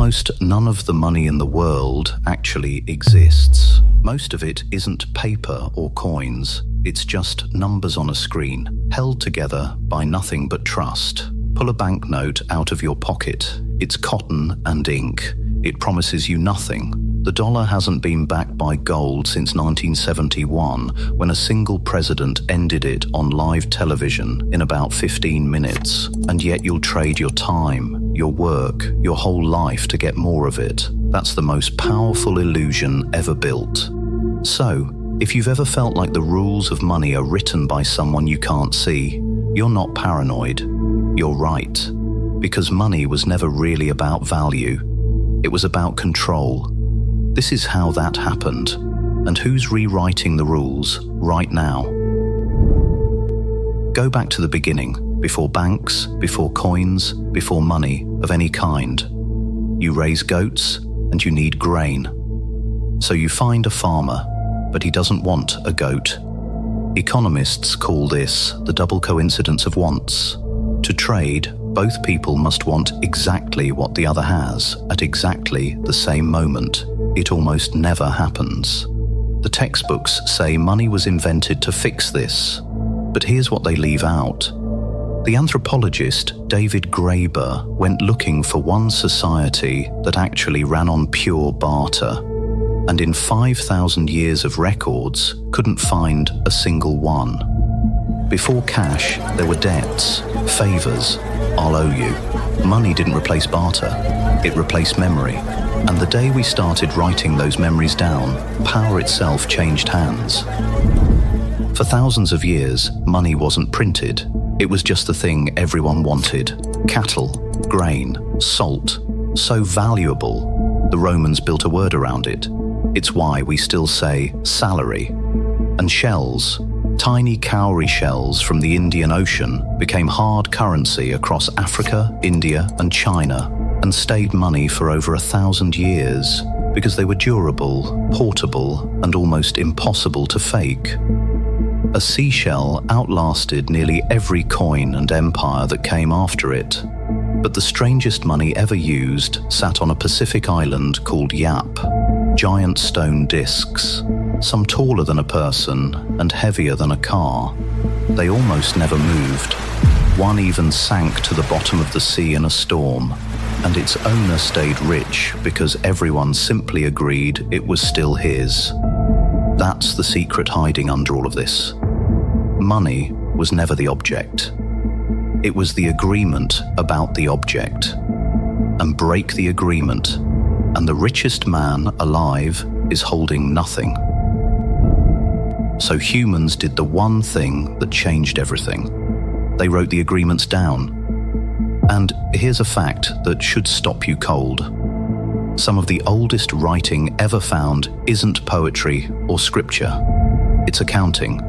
Almost none of the money in the world actually exists. Most of it isn't paper or coins. It's just numbers on a screen, held together by nothing but trust. Pull a banknote out of your pocket. It's cotton and ink. It promises you nothing. The dollar hasn't been backed by gold since 1971, when a single president ended it on live television in about 15 minutes. And yet you'll trade your time, your work, your whole life to get more of it. That's the most powerful illusion ever built. So, if you've ever felt like the rules of money are written by someone you can't see, you're not paranoid. You're right. Because money was never really about value. It was about control. This is how that happened. And who's rewriting the rules right now? Go back to the beginning, before banks, before coins, before money of any kind. You raise goats and you need grain. So you find a farmer, but he doesn't want a goat. Economists call this the double coincidence of wants. To trade, both people must want exactly what the other has at exactly the same moment. It almost never happens. The textbooks say money was invented to fix this, but here's what they leave out. The anthropologist David Graeber went looking for one society that actually ran on pure barter, and in 5,000 years of records couldn't find a single one. Before cash, there were debts, favors, I'll owe you. Money didn't replace barter, it replaced memory. And the day we started writing those memories down, power itself changed hands. For thousands of years, money wasn't printed. It was just the thing everyone wanted. Cattle, grain, salt. So valuable, the Romans built a word around it. It's why we still say salary. And shells, tiny cowrie shells from the Indian Ocean, became hard currency across Africa, India, and China, and stayed money for over 1,000 years because they were durable, portable, and almost impossible to fake. A seashell outlasted nearly every coin and empire that came after it. But the strangest money ever used sat on a Pacific island called Yap. Giant stone discs, some taller than a person and heavier than a car. They almost never moved. One even sank to the bottom of the sea in a storm, and its owner stayed rich because everyone simply agreed it was still his. That's the secret hiding under all of this. Money was never the object. It was the agreement about the object. And break the agreement, and the richest man alive is holding nothing. So humans did the one thing that changed everything. They wrote the agreements down. And here's a fact that should stop you cold. Some of the oldest writing ever found isn't poetry or scripture. It's accounting.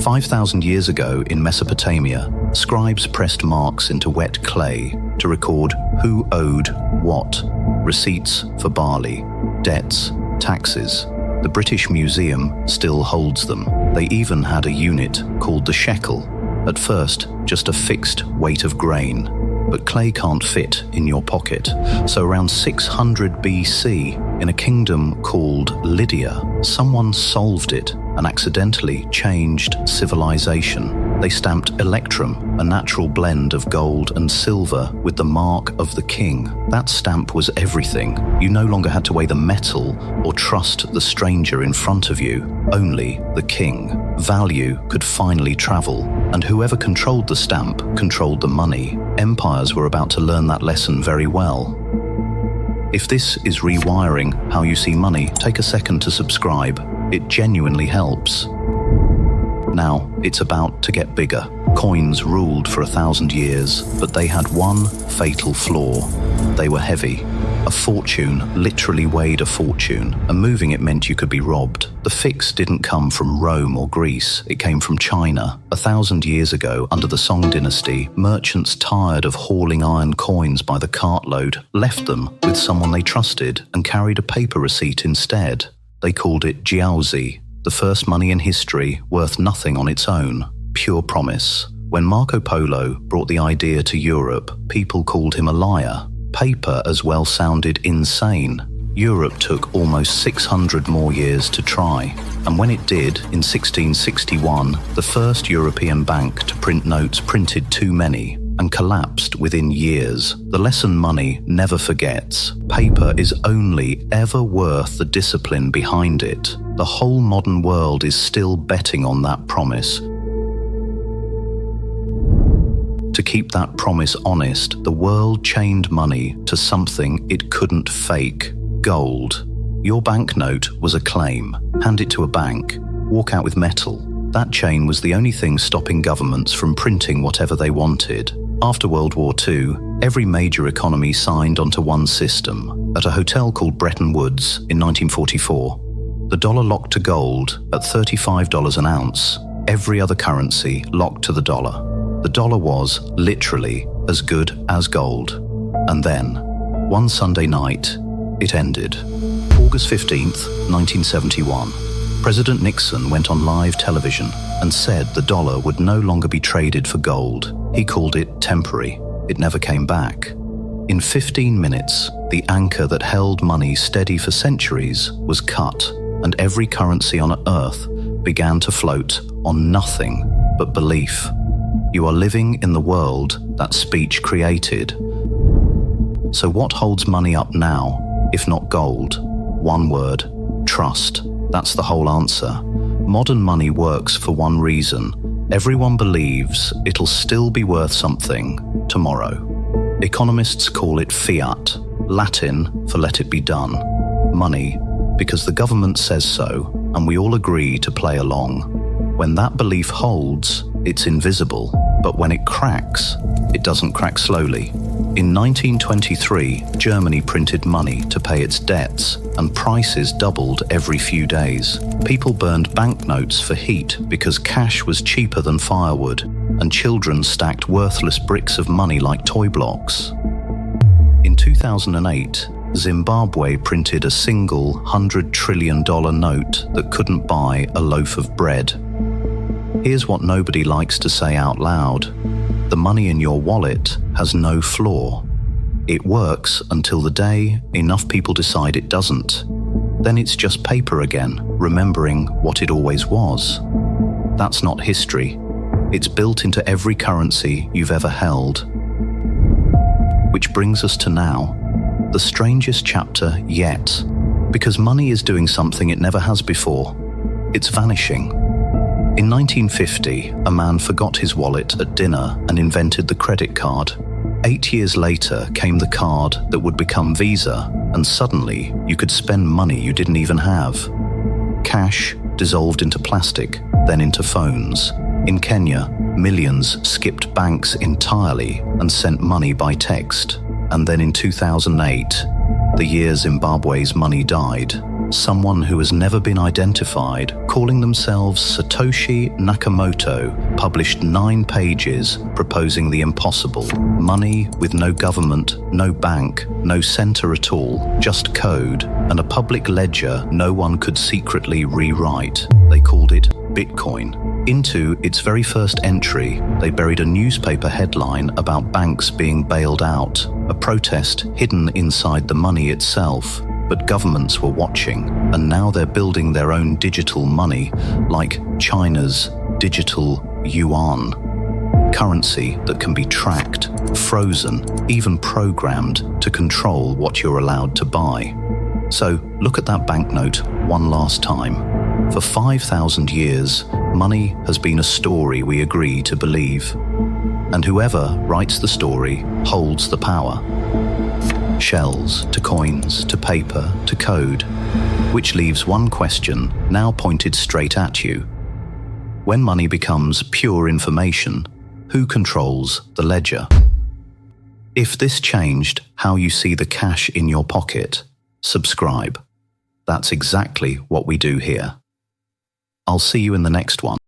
5,000 years ago in Mesopotamia, scribes pressed marks into wet clay to record who owed what, receipts for barley, debts, taxes. The British Museum still holds them. They even had a unit called the shekel. At first, just a fixed weight of grain. But clay can't fit in your pocket. So around 600 BC, in a kingdom called Lydia, someone solved it and accidentally changed civilization. They stamped electrum, a natural blend of gold and silver, with the mark of the king. That stamp was everything. You no longer had to weigh the metal or trust the stranger in front of you, only the king. Value could finally travel, and whoever controlled the stamp controlled the money. Empires were about to learn that lesson very well. If this is rewiring how you see money, take a second to subscribe. It genuinely helps. Now, it's about to get bigger. Coins ruled for 1,000 years, but they had one fatal flaw. They were heavy. A fortune literally weighed a fortune, and moving it meant you could be robbed. The fix didn't come from Rome or Greece, it came from China. 1,000 years ago, under the Song dynasty, merchants tired of hauling iron coins by the cartload left them with someone they trusted and carried a paper receipt instead. They called it jiaozi, the first money in history worth nothing on its own, pure promise. When Marco Polo brought the idea to Europe, people called him a liar. Paper as well sounded insane. Europe took almost 600 more years to try, and when it did, in 1661, the first European bank to print notes printed too many and collapsed within years. The lesson money never forgets. Paper is only ever worth the discipline behind it. The whole modern world is still betting on that promise. To keep that promise honest, the world chained money to something it couldn't fake: gold. Your banknote was a claim. Hand it to a bank. Walk out with metal. That chain was the only thing stopping governments from printing whatever they wanted. After World War II, every major economy signed onto one system. At a hotel called Bretton Woods in 1944, the dollar locked to gold at $35 an ounce. Every other currency locked to the dollar. The dollar was, literally, as good as gold. And then, one Sunday night, it ended. August 15th, 1971. President Nixon went on live television and said the dollar would no longer be traded for gold. He called it temporary. It never came back. In 15 minutes, the anchor that held money steady for centuries was cut, and every currency on Earth began to float on nothing but belief. You are living in the world that speech created. So what holds money up now, if not gold? One word: trust. That's the whole answer. Modern money works for one reason. Everyone believes it'll still be worth something tomorrow. Economists call it fiat, Latin for let it be done. Money, because the government says so, and we all agree to play along. When that belief holds, it's invisible, but when it cracks, it doesn't crack slowly. In 1923, Germany printed money to pay its debts, and prices doubled every few days. People burned banknotes for heat because cash was cheaper than firewood, and children stacked worthless bricks of money like toy blocks. In 2008, Zimbabwe printed a single $100 trillion note that couldn't buy a loaf of bread. Here's what nobody likes to say out loud: the money in your wallet has no flaw. It works until the day enough people decide it doesn't. Then it's just paper again, remembering what it always was. That's not history. It's built into every currency you've ever held. Which brings us to now, the strangest chapter yet, because money is doing something it never has before. It's vanishing. In 1950, a man forgot his wallet at dinner and invented the credit card. 8 years later came the card that would become Visa, and suddenly you could spend money you didn't even have. Cash dissolved into plastic, then into phones. In Kenya, millions skipped banks entirely and sent money by text. And then in 2008, the year Zimbabwe's money died, someone who has never been identified, calling themselves Satoshi Nakamoto, published 9 pages proposing the impossible. Money with no government, no bank, no center at all, just code, and a public ledger no one could secretly rewrite. They called it Bitcoin. Into its very first entry, they buried a newspaper headline about banks being bailed out, a protest hidden inside the money itself. But governments were watching, and now they're building their own digital money, like China's digital yuan. Currency that can be tracked, frozen, even programmed to control what you're allowed to buy. So look at that banknote one last time. For 5,000 years, money has been a story we agree to believe. And whoever writes the story holds the power. Shells, to coins, to paper, to code, which leaves one question now pointed straight at you. When money becomes pure information, who controls the ledger? If this changed how you see the cash in your pocket, subscribe. That's exactly what we do here. I'll see you in the next one.